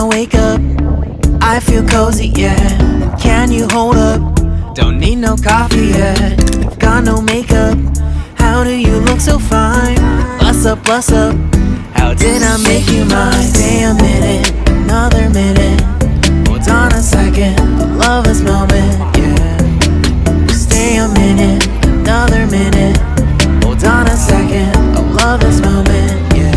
I wake up, I feel cozy, yeah. Can you hold up? Don't need no coffee yet. Got no makeup. How do you look so fine? Bust up, bust up. How did I make you mine? Stay a minute, another minute. Hold on a second, I love this moment, yeah. Stay a minute, another minute. Hold on a second, I love this moment, yeah.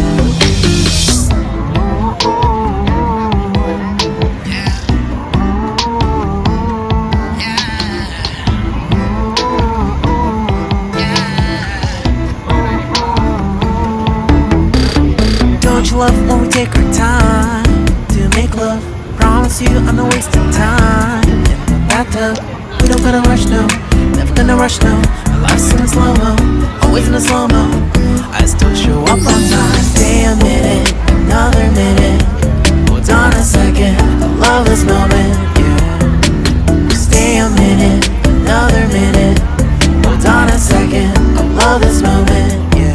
Don't you love when we take our time to make love? Promise you I'm not wasting time in the bathtub. We don't gotta rush, no, never gonna rush, no. Our life's in a slow-mo, always in a slow-mo. I still show up on time. Stay a minute, another minute. Hold on a second, I love this moment, yeah. Stay a minute, another minute. Hold on a second, I love this moment, yeah.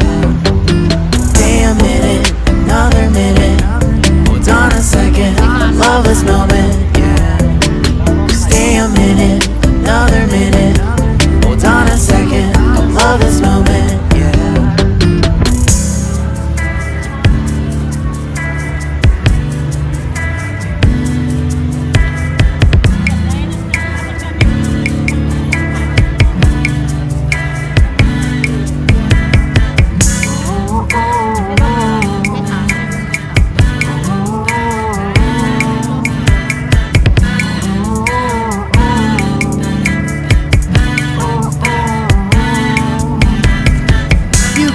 Stay a minute, another minute. Hold on a second, I love this moment, yeah. Stay a minute, another minute. Hold on a second, I love this moment, yeah.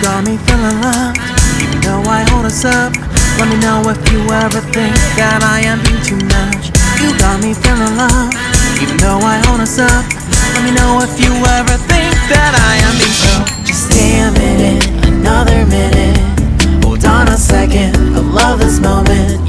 Got me feeling loved, even though I hold us up. Let me know if you ever think that I am being too much. You got me feeling loved, even though I hold us up. Let me know if you ever think that I am being so. Just stay a minute, another minute. Hold on a second, I love this moment.